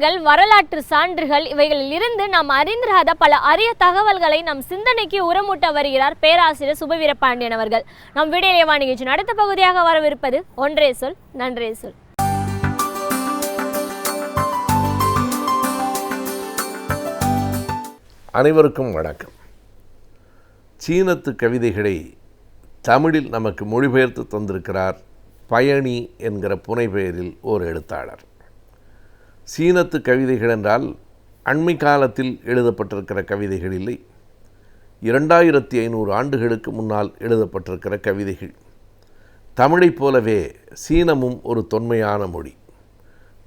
செய்திகள், வரலாற்று சான்றுகள் இவைகளில் இருந்து நாம் அறிந்திராத பல அரிய தகவல்களை நம் சிந்தனைக்கு உரமூட்ட வருகிறார் பேராசிரியர் சுபவீரபாண்டியன் அவர்கள். நம் விடியலேவா நிகழ்ச்சியின் அடுத்த பகுதியாக வரவிருப்பது ஒன்றே சொல் நன்றே சொல். அனைவருக்கும் வணக்கம். சீனத்து கவிதைகளை தமிழில் நமக்கு மொழிபெயர்த்து தந்திருக்கிறார் பயணி என்கிற புனைப்பெயரில் ஓர் எழுத்தாளர். சீனத்து கவிதைகள் என்றால் அண்மை காலத்தில் எழுதப்பட்டிருக்கிற கவிதைகள் இல்லை, 2500 ஆண்டுகளுக்கு முன்னால் எழுதப்பட்டிருக்கிற கவிதைகள். தமிழைப் போலவே சீனமும் ஒரு தொன்மையான மொழி.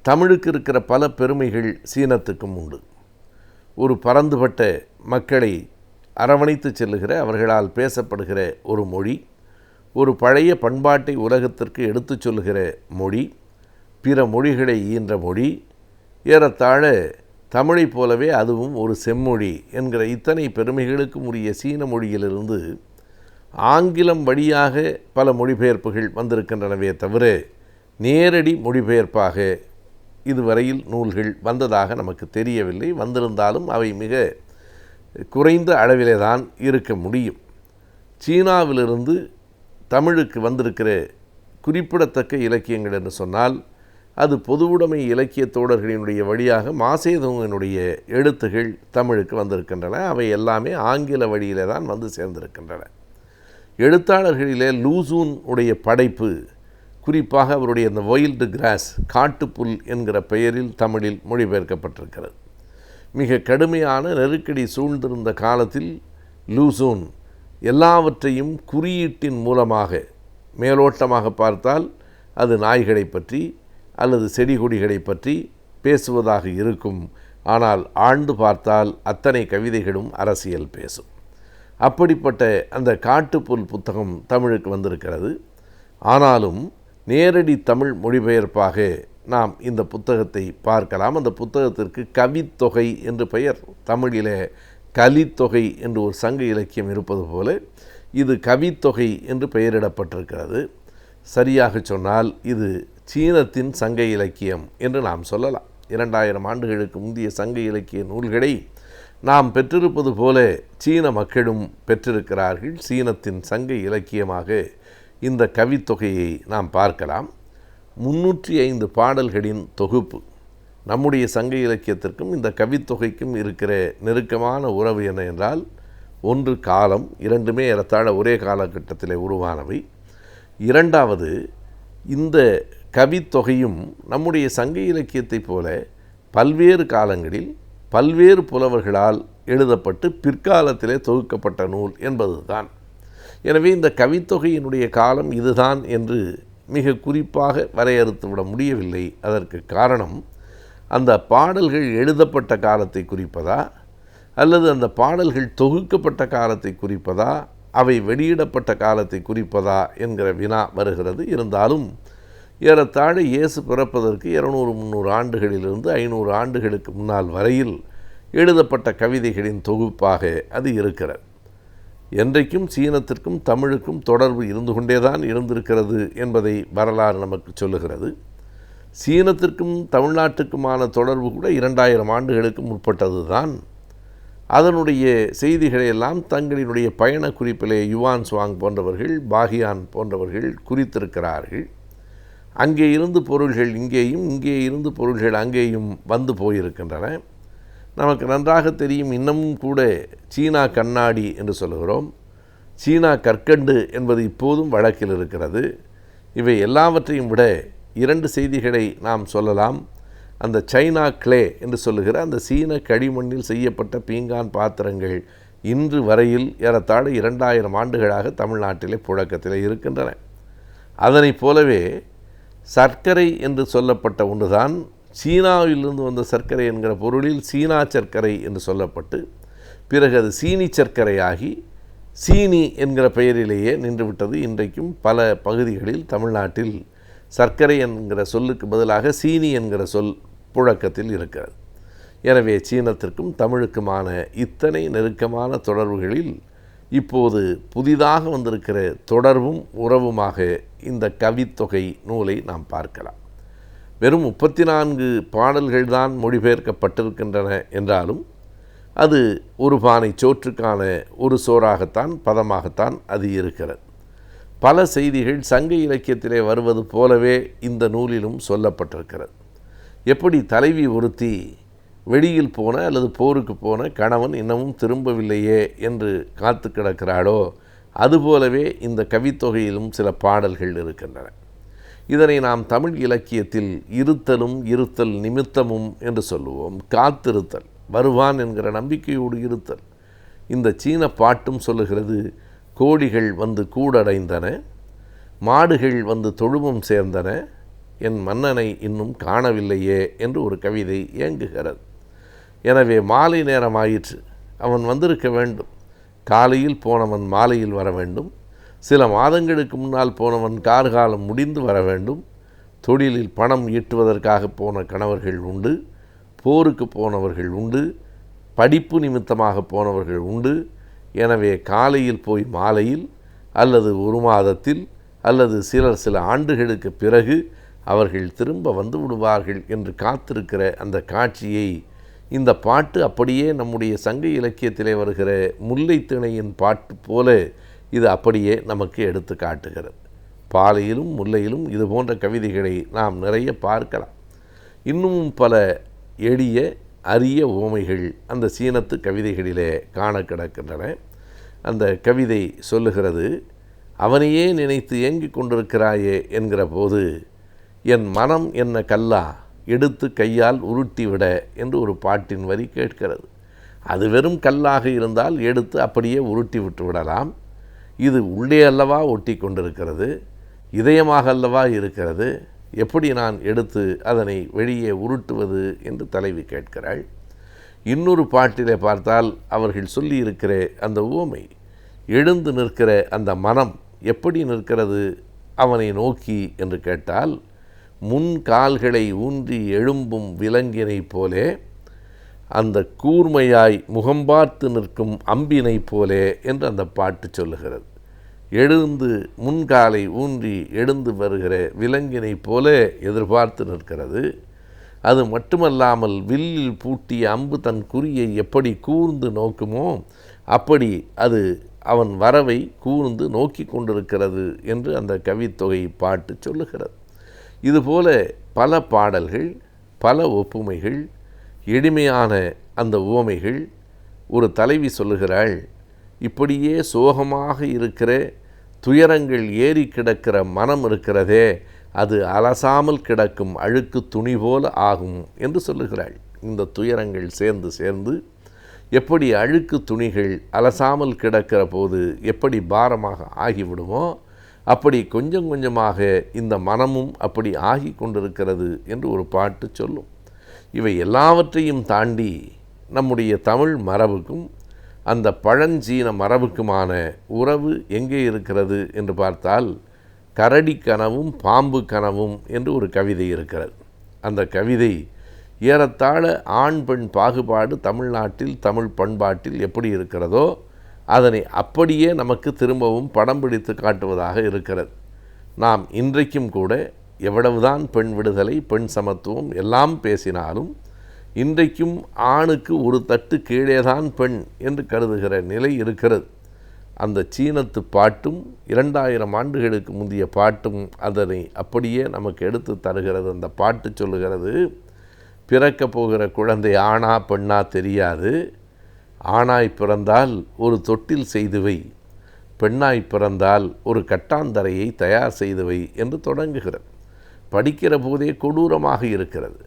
தமிழுக்கு இருக்கிற பல பெருமைகள் சீனத்துக்கும் உண்டு. ஒரு பரந்துபட்ட மக்களை அரவணைத்து செல்லுகிற, அவர்களால் பேசப்படுகிற ஒரு மொழி, ஒரு பழைய பண்பாட்டை உலகத்திற்கு எடுத்துச் சொல்லுகிற மொழி, பிற மொழிகளை ஈன்ற மொழி, ஏறத்தாழ தமிழைப் போலவே அதுவும் ஒரு செம்மொழி என்கிற இத்தனை பெருமைகளுக்கும் உரிய சீன மொழியிலிருந்து ஆங்கிலம் வழியாக பல மொழிபெயர்ப்புகள் வந்திருக்கின்றனவே தவிர நேரடி மொழிபெயர்ப்பாக இதுவரையில் நூல்கள் வந்ததாக நமக்கு தெரியவில்லை. வந்திருந்தாலும் அவை மிக குறைந்த அளவிலே தான் இருக்க முடியும். சீனாவிலிருந்து தமிழுக்கு வந்திருக்கிற குறிப்பிடத்தக்க இலக்கியங்கள் என்று சொன்னால் அது பொதுவுடைமை இலக்கிய தோடர்களினுடைய வழியாக மாசேதுங்கினுடைய எழுத்துகள் தமிழுக்கு வந்திருக்கின்றன. அவை எல்லாமே ஆங்கில வழியிலே தான் வந்து சேர்ந்திருக்கின்றன. எழுத்தாளர்களிலே லூசூன் உடைய படைப்பு, குறிப்பாக அவருடைய அந்த வைல்டு கிராஸ், காட்டுப்புல் என்கிற பெயரில் தமிழில் மொழிபெயர்க்கப்பட்டிருக்கிறது. மிக கடுமையான நெருக்கடி சூழ்ந்திருந்த காலத்தில் லூசூன் எல்லாவற்றையும் குறியீட்டின் மூலமாக, மேலோட்டமாக பார்த்தால் அது நாய்களை பற்றி அல்லது செடி கொடிகளை பற்றி பேசுவதாக இருக்கும். ஆனால் ஆழ்ந்து பார்த்தால் அத்தனை கவிதைகளும் அரசியல் பேசும். அப்படிப்பட்ட அந்த காட்டுப்புல் புத்தகம் தமிழுக்கு வந்திருக்கிறது. ஆனாலும் நேரடி தமிழ் மொழிபெயர்ப்பாக நாம் இந்த புத்தகத்தை பார்க்கலாம். அந்த புத்தகத்திற்கு கவித்தொகை என்று பெயர். தமிழிலே கலித்தொகை என்று ஒரு சங்க இலக்கியம் இருப்பது போல இது கவித்தொகை என்று பெயரிடப்பட்டிருக்கிறது. சரியாக சொன்னால் இது சீனத்தின் சங்க இலக்கியம் என்று நாம் சொல்லலாம். 2000 ஆண்டுகளுக்கு முந்தைய சங்க இலக்கிய நூல்களை நாம் பெற்றிருப்பது போல சீன மக்களும் பெற்றிருக்கிறார்கள். சீனத்தின் சங்க இலக்கியமாக இந்த கவித்தொகையை நாம் பார்க்கலாம். 305 பாடல்களின் தொகுப்பு. நம்முடைய சங்க இலக்கியத்திற்கும் இந்த கவித்தொகைக்கும் இருக்கிற நெருக்கமான உறவு என்ன என்றால், ஒன்று காலம், இரண்டுமே ஏறத்தாழ ஒரே காலகட்டத்தில் உருவானவை. இரண்டாவது, இந்த கவித்தொகையும் நம்முடைய சங்க இலக்கியத்தைப் போல பல்வேறு காலங்களில் பல்வேறு புலவர்களால் எழுதப்பட்டு பிற்காலத்திலே தொகுக்கப்பட்ட நூல் என்பதுதான். எனவே இந்த கவித்தொகையினுடைய காலம் இதுதான் என்று மிக குறிப்பாக வரையறுத்து விட முடியவில்லை. அதற்கு காரணம், அந்த பாடல்கள் எழுதப்பட்ட காலத்தை குறிப்பதா அல்லது அந்த பாடல்கள் தொகுக்கப்பட்ட காலத்தை குறிப்பதா, அவை வெளியிடப்பட்ட காலத்தை குறிப்பதா என்கிற வினா வருகிறது. இருந்தாலும் ஏறத்தாழ இயேசு பிறப்பதற்கு 200-300 ஆண்டுகளிலிருந்து 500 ஆண்டுகளுக்கு முன்னால் வரையில் எழுதப்பட்ட கவிதைகளின் தொகுப்பாக அது இருக்கிறது. என்றைக்கும் சீனத்திற்கும் தமிழுக்கும் தொடர்பு இருந்து கொண்டேதான் இருந்திருக்கிறது என்பதை வரலாறு நமக்கு சொல்லுகிறது. சீனத்திற்கும் தமிழ்நாட்டுக்குமான தொடர்பு கூட 2000 ஆண்டுகளுக்கு முற்பட்டது தான். அதனுடைய செய்திகளையெல்லாம் தங்களினுடைய பயண குறிப்பிலே யுவான் சுவாங் போன்றவர்கள், பாகியான் போன்றவர்கள் குறித்திருக்கிறார்கள். அங்கே இருந்து பொருள்கள் இங்கேயும், இங்கே இருந்து பொருள்கள் அங்கேயும் வந்து போயிருக்கின்றன. நமக்கு நன்றாக தெரியும், இன்னமும் கூட சீனா கண்ணாடி என்று சொல்லுகிறோம், சீனா கற்கண்டு என்பது இப்போதும் வழக்கில் இருக்கிறது. இவை எல்லாவற்றையும் விட 2 செய்திகளை நாம் சொல்லலாம். அந்த சைனா கிளே என்று சொல்லுகிற அந்த சீன களிமண்ணில் செய்யப்பட்ட பீங்கான் பாத்திரங்கள் இன்று வரையில் ஏறத்தாழ 2000 ஆண்டுகளாக தமிழ்நாட்டிலே புழக்கத்தில் இருக்கின்றன. அதனைப் போலவே சர்க்கரை என்று சொல்லப்பட்ட ஒன்றுதான் சீனாவிலிருந்து வந்த சர்க்கரை என்கிற பொருளில் சீனா சர்க்கரை என்று சொல்லப்பட்டு பிறகு அது சீனி சர்க்கரையாகி சீனி என்கிற பெயரிலேயே நின்றுவிட்டது. இன்றைக்கும் பல பகுதிகளில் தமிழ்நாட்டில் சர்க்கரை என்கிற சொல்லுக்கு பதிலாக சீனி என்கிற சொல் புழக்கத்தில் இருக்கிறது. எனவே சீனத்திற்கும் தமிழுக்குமான இத்தனை நெருக்கமான தொடர்புகளில் இப்போது புதிதாக வந்திருக்கிற தொடர்பும் உறவுமாக இந்த கவித்தொகை நூலை நாம் பார்க்கலாம். வெறும் 34 பாடல்கள் தான் மொழிபெயர்க்கப்பட்டிருக்கின்றன என்றாலும் அது ஒரு பானை சோற்றுக்கான ஒரு சோறாகத்தான் பதமாகத்தான் அது இருக்கிறது. பல செய்திகள் சங்க இலக்கியத்திலே வருவது போலவே இந்த நூலிலும் சொல்லப்பட்டிருக்கிறது. எப்படி தலைவி ஒருத்தி வெளியில் போன அல்லது போருக்கு போன கணவன் இன்னமும் திரும்பவில்லையே என்று காத்து கிடக்கிறாளோ, அதுபோலவே இந்த கவித்தொகையிலும் சில பாடல்கள் இருக்கின்றன. இதனை நாம் தமிழ் இலக்கியத்தில் இருத்தலும் இருத்தல் நிமித்தமும் என்று சொல்லுவோம். காத்திருத்தல், வருவான் என்கிற நம்பிக்கையோடு இருத்தல். இந்த சீன பாட்டும் சொல்லுகிறது, கோழிகள் வந்து கூடடைந்தன, மாடுகள் வந்து தொழுவம் சேர்ந்தன, என் மன்னனை இன்னும் காணவில்லையே என்று ஒரு கவிதை இயங்குகிறது. எனவே மாலை நேரமாயிற்று, அவன் வந்திருக்க வேண்டும். காலையில் போனவன் மாலையில் வர வேண்டும். சில மாதங்களுக்கு முன்னால் போனவன் கார்காலம் முடிந்து வர வேண்டும். தொழிலில் பணம் ஈட்டுவதற்காக போன கணவர்கள் உண்டு, போருக்கு போனவர்கள் உண்டு, படிப்பு நிமித்தமாக போனவர்கள் உண்டு. எனவே காலையில் போய் மாலையில் அல்லது ஒரு மாதத்தில் அல்லது சில ஆண்டுகளுக்கு பிறகு அவர்கள் திரும்ப வந்து விடுவார்கள் என்று காத்திருக்கிற அந்த காட்சியை இந்த பாட்டு அப்படியே நம்முடைய சங்க இலக்கியத்திலே வருகிற முல்லைத்திணையின் பாட்டு போல இது அப்படியே நமக்கு எடுத்து காட்டுகிறது. பாலையிலும் முல்லையிலும் இது போன்ற கவிதைகளை நாம் நிறைய பார்க்கலாம். இன்னும் பல எளிய அரிய உவமைகள் அந்த சீனத்து கவிதைகளிலே காண கிடக்கின்றன. அந்த கவிதை சொல்லுகிறது, அவனையே நினைத்து ஏங்கிக் கொண்டிருக்கிறாயே என்கிற போது, என் மனம் என்ன கல்லா எடுத்து கையால் உருட்டிவிட என்று ஒரு பாட்டின் வரி கேட்கிறது. அது வெறும் கல்லாக இருந்தால் எடுத்து அப்படியே உருட்டி விட்டு விடலாம். இது உள்ளே அல்லவா ஒட்டி கொண்டிருக்கிறது, இதயமாக அல்லவா இருக்கிறது, எப்படி நான் எடுத்து அதனை வெளியே உருட்டுவது என்று தலைவி கேட்கிறாள். இன்னொரு பாட்டிலே பார்த்தால் அவர்கள் சொல்லியிருக்கிற அந்த உவமை, எழுந்து நிற்கிற அந்த மனம் எப்படி நிற்கிறது அவனை நோக்கி என்று கேட்டால், முன் கால்களை ஊன்றி எழும்பும் விலங்கினை போலே, அந்த கூர்மையாய் முகம்பார்த்து நிற்கும் அம்பினை போலே என்று அந்த பாட்டு சொல்லுகிறது. எழுந்து முன்காலை ஊன்றி எழுந்து வருகிற விலங்கினை போல எதிர்பார்த்து நிற்கிறது. அது மட்டுமல்லாமல் வில்லில் பூட்டிய அம்பு தன் குறியை எப்படி கூர்ந்து நோக்குமோ அப்படி அது அவன் வரவை கூர்ந்து நோக்கி கொண்டிருக்கிறது என்று அந்த கவித்தொகை பாட்டு சொல்லுகிறது. இதுபோல பல பாடல்கள், பல ஒப்புமைகள், எளிமையான அந்த உவமைகள். ஒரு தலைவி சொல்லுகிறாள், இப்படியே சோகமாக இருக்கிற துயரங்கள் ஏறி கிடக்கிற மனம் இருக்கிறதே, அது அலசாமல் கிடக்கும் அழுக்கு துணி போல ஆகும் என்று சொல்லுகிறாள். இந்த துயரங்கள் சேர்ந்து சேர்ந்து எப்படி அழுக்கு துணிகள் அலசாமல் கிடக்கிற போது எப்படி பாரமாக ஆகிவிடுமோ அப்படி கொஞ்சம் கொஞ்சமாக இந்த மனமும் அப்படி ஆகி கொண்டிருக்கிறது என்று ஒரு பாட்டு சொல்லும். இவை எல்லாவற்றையும் தாண்டி நம்முடைய தமிழ் மரபுக்கும் அந்த பழஞ்சீன மரபுக்குமான உறவு எங்கே இருக்கிறது என்று பார்த்தால், கரடி கனவும் பாம்பு கனவும் என்று ஒரு கவிதை இருக்கிறது. அந்த கவிதை ஏறத்தாழ ஆண் பெண் பாகுபாடு தமிழ்நாட்டில் தமிழ் பண்பாட்டில் எப்படி இருக்கிறதோ அதனை அப்படியே நமக்கு திரும்பவும் படம் பிடித்து காட்டுவதாக இருக்கிறது. நாம் இன்றைக்கும் கூட எவ்வளவுதான் பெண் விடுதலை, பெண் சமத்துவம் எல்லாம் பேசினாலும் இன்றைக்கும் ஆணுக்கு ஒரு தட்டு கீழேதான் பெண் என்று கருதுகிற நிலை இருக்கிறது. அந்த சீனத்து பாட்டும் 2000 ஆண்டுகளுக்கு முந்தைய பாட்டும் அதனை அப்படியே நமக்கு எடுத்து தருகிறது. அந்த பாட்டு சொல்லுகிறது, பிறக்க போகிற குழந்தை ஆணா பெண்ணா தெரியாது, ஆணாய் பிறந்தால் ஒரு தொட்டில் செய்து வை, பெண்ணாய் பிறந்தால் ஒரு கட்டாந்தரையை தயார் செய்து வை என்று தொடங்குகிறது. படிக்கிற போதே கொடூரமாக இருக்கிறது.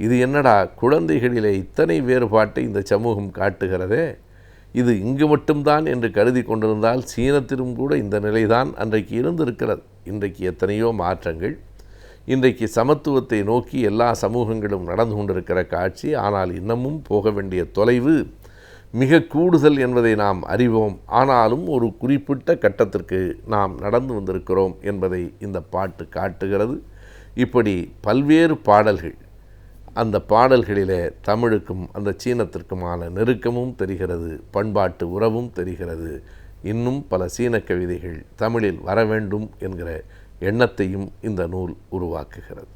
இது என்னடா, குழந்தைகளிலே இத்தனை வேறுபாட்டை இந்த சமூகம் காட்டுகிறதே, இது இங்கு மட்டும்தான் என்று கருதி கொண்டிருந்தால் சீனத்திலும் கூட இந்த நிலைதான் அன்றைக்கு இருந்திருக்கிறது. இன்றைக்கு எத்தனையோ மாற்றங்கள், இன்றைக்கு சமத்துவத்தை நோக்கி எல்லா சமூகங்களும் நடந்து கொண்டிருக்கிற காட்சி. ஆனால் இன்னமும் போக வேண்டிய தொலைவு மிக கூடுதல் என்பதை நாம் அறிவோம். ஆனாலும் ஒரு குறிப்பிட்ட கட்டத்திற்கு நாம் நடந்து வந்திருக்கிறோம் என்பதை இந்த பாட்டு காட்டுகிறது. இப்படி பல்வேறு பாடல்கள், அந்த பாடல்களிலே தமிழுக்கும் அந்த சீனத்திற்குமான நெருக்கமும் தெரிகிறது, பண்பாட்டு உறவும் தெரிகிறது. இன்னும் பல சீன கவிதைகள் தமிழில் வர வேண்டும் என்கிற எண்ணத்தையும் இந்த நூல் உருவாக்குகிறது.